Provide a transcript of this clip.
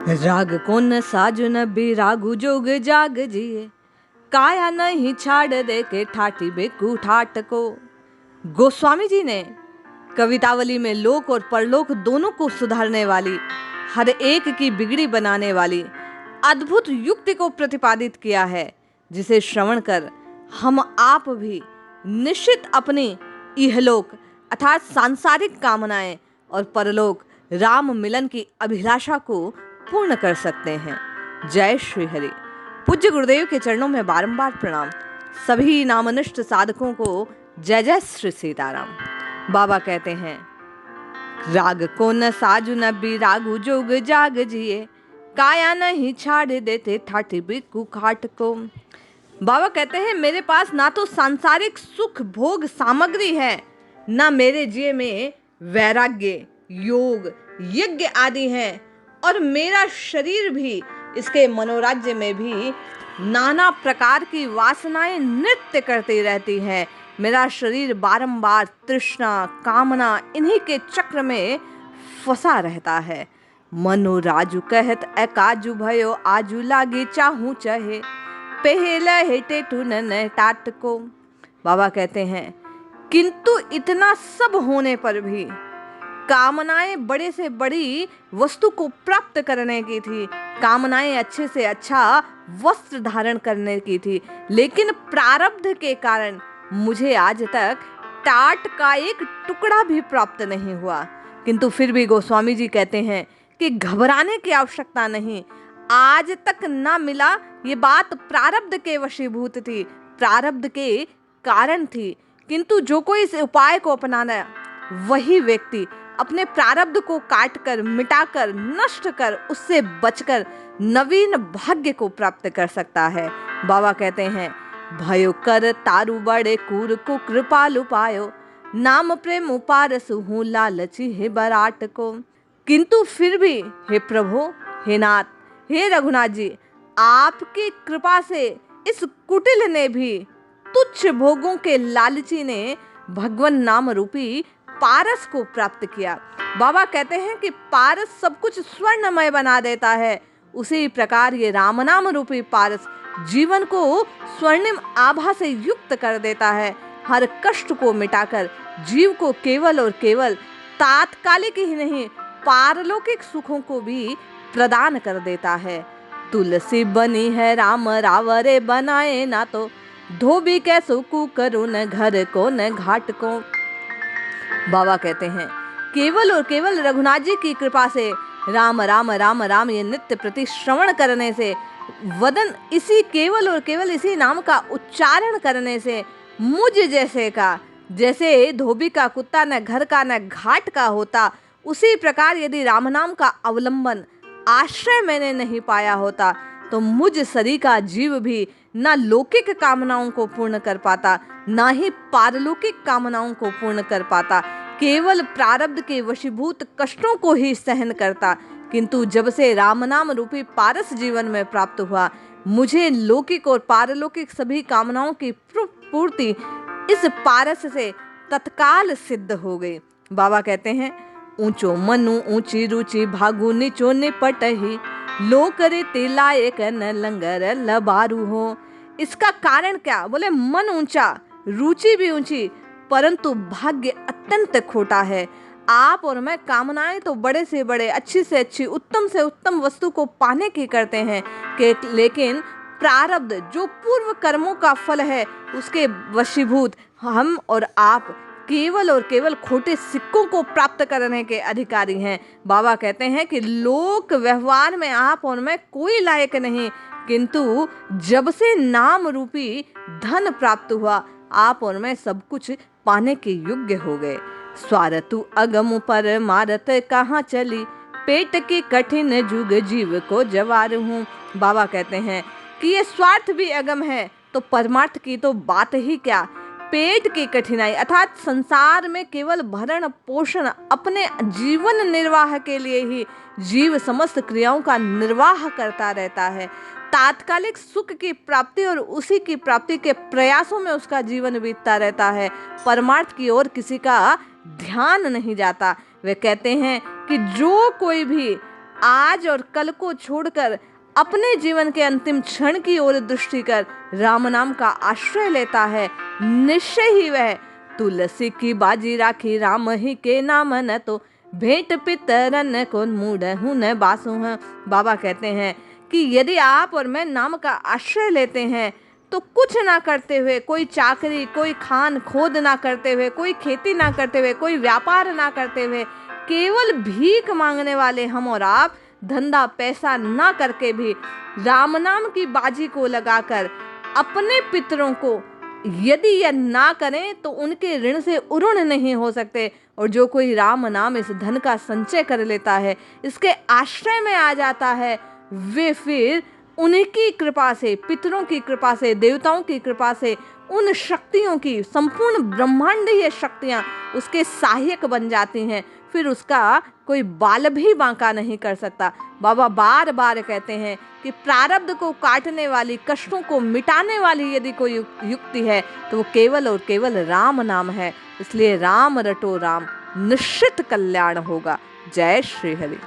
राग को न साजु न बिरागु जोग जाग जिए, काया नहीं छाड़ दे के ठाठी बेकू ठाट को। गोस्वामी जी ने कवितावली में लोक और परलोक दोनों को सुधारने वाली, हर एक की बिगड़ी बनाने वाली अद्भुत युक्ति को प्रतिपादित किया है, जिसे श्रवण कर हम आप भी निश्चित अपनी इहलोक अर्थात सांसारिक कामनाएं और परलोक राम मिलन की अभिलाषा को पूर्ण कर सकते हैं। जय श्री हरि। पूज्य गुरुदेव के चरणों में बारंबार प्रणाम। सभी नामनिष्ठ साधकों को जय जय श्री सीताराम। बाबा कहते हैं, राग को न साजु न बिरागु जोग जाग जिए, काया नहीं छाड़ देते ठाठी बिकू खाट को। बाबा कहते हैं, मेरे पास ना तो सांसारिक सुख भोग सामग्री है, ना मेरे जिये में वैराग्य योग यज्ञ आदि हैं, और मेरा शरीर भी, इसके मनोराज्य में भी नाना प्रकार की वासनाएं नृत्य करती रहती हैं। मेरा शरीर बारंबार तृष्णा कामना इन्हीं के चक्र में फंसा रहता है। मनो राजू कहत एकाजू भयो आजू लागे चाहूं चहे, पहले हेटे टून टाट को। बाबा कहते हैं, किंतु इतना सब होने पर भी कामनाएं बड़े से बड़ी वस्तु को प्राप्त करने की थी, कामनाएं अच्छे से अच्छा वस्त्र धारण करने की थी, लेकिन प्रारब्ध के कारण मुझे आज तक टाट का एक टुकड़ा भी प्राप्त नहीं हुआ। किंतु फिर भी गोस्वामी जी कहते हैं कि घबराने की आवश्यकता नहीं, आज तक ना मिला, ये बात प्रारब्ध के वशीभूत थी, प्रारब्ध के कारण थी। किंतु जो कोई इस उपाय को अपनाना, वही व्यक्ति अपने प्रारब्ध को काटकर मिटाकर नष्ट कर उससे बचकर नवीन भाग्य को प्राप्त कर सकता है। बाबा कहते हैं, भयो कर तारु बड़े कूर को कृपालु पायो, नाम प्रेम उपारस हूँ लालची है बराट को। किंतु फिर भी हे प्रभु, हे नाथ, हे रघुनाथ जी, आपकी कृपा से इस कुटिल ने भी, तुच्छ भोगों के लालची ने भगवान नाम रूपी पारस को प्राप्त किया। बाबा कहते हैं कि पारस सब कुछ स्वर्णमय बना देता है, उसी प्रकार ये राम नाम रूपी पारस जीवन को स्वर्णिम आभा से युक्त कर देता है। हर कष्ट को मिटाकर जीव को केवल और केवल तात्कालिक ही नहीं, पारलौकिक सुखों को भी प्रदान कर देता है। तुलसी बनी है राम रावरे बनाए ना तो, धोबी कैसो करू न घर को न घाट को। बाबा कहते हैं, केवल और केवल रघुनाथ जी की कृपा से राम राम राम राम ये नित्य प्रति श्रवण करने से, वदन इसी केवल और केवल इसी नाम का उच्चारण करने से मुझ जैसे का, जैसे धोबी का कुत्ता न घर का न घाट का होता, उसी प्रकार यदि राम नाम का अवलंबन आश्रय मैंने नहीं पाया होता, तो मुझ सरी का जीव भी ना लौकिक कामनाओं को पूर्ण कर पाता, ना ही पारलौकिक कामनाओं को पूर्ण कर पाता, केवल प्रारब्ध के वशीभूत कष्टों को ही सहन करता। किंतु जब से राम नाम रूपी पारस जीवन में प्राप्त हुआ, मुझे लौकिक और पारलौकिक सभी कामनाओं की पूर्ति इस पारस से तत्काल सिद्ध हो गई। बाबा कहते हैं, ऊंचो मनु ऊंची रुचि भागु नीचो निपट ही, लोक रीति लायक न लंगर लबारू हो। इसका कारण क्या? बोले मन ऊंचा, रुचि भी ऊंची, परंतु भाग्य अत्यंत खोटा है। आप और मैं कामनाएं तो बड़े से बड़े, अच्छी से अच्छी, उत्तम से उत्तम वस्तु को पाने की करते हैं कि लेकिन प्रारब्ध जो पूर्व कर्मों का फल है, उसके वशीभूत हम और आप केवल और केवल खोटे सिक्कों को प्राप्त करने के अधिकारी हैं। बाबा कहते हैं कि लोक व्यवहार में आप और मैं कोई लायक नहीं, किंतु जब से नाम रूपी धन प्राप्त हुआ, आप और मैं सब कुछ पाने के योग्य हो गए। स्वार्थु अगम पर मारत कहाँ चली, पेट की कठिन जुग जीव को जवार हूँ। बाबा कहते हैं कि ये स्वार्थ भी अगम है, तो परमार्थ की तो बात ही क्या। पेट की कठिनाई अर्थात संसार में केवल भरण पोषण, अपने जीवन निर्वाह के लिए ही जीव समस्त क्रियाओं का निर्वाह करता रहता है। तात्कालिक सुख की प्राप्ति और उसी की प्राप्ति के प्रयासों में उसका जीवन बीतता रहता है, परमार्थ की ओर किसी का ध्यान नहीं जाता। वे कहते हैं कि जो कोई भी आज और कल को छोड़कर अपने जीवन के अंतिम क्षण की ओर दृष्टि कर राम नाम का आश्रय लेता है, निश्चय ही वह तुलसी की बाजी राखी राम ही के नाम न तो भेंट पितरन को मूढ़ न बासु हैं। बाबा कहते हैं कि यदि आप और मैं नाम का आश्रय लेते हैं तो कुछ ना करते हुए, कोई चाकरी, कोई खान खोद ना करते हुए, कोई खेती ना करते हुए, कोई व्यापार ना करते हुए, केवल भीख मांगने वाले हम और आप धंधा पैसा ना करके भी राम नाम की बाजी को लगाकर अपने पितरों को यदि यह ना करें तो उनके ऋण से उऋण नहीं हो सकते। और जो कोई राम नाम इस धन का संचय कर लेता है, इसके आश्रय में आ जाता है, वे फिर उनकी कृपा से, पितरों की कृपा से, देवताओं की कृपा से, उन शक्तियों की, संपूर्ण ब्रह्मांडीय शक्तियां उसके सहायक बन जाती हैं। फिर उसका कोई बाल भी बांका नहीं कर सकता। बाबा बार बार कहते हैं कि प्रारब्ध को काटने वाली, कष्टों को मिटाने वाली यदि कोई युक्ति है तो वो केवल और केवल राम नाम है। इसलिए राम रटो राम, निश्चित कल्याण होगा। जय श्री हरि।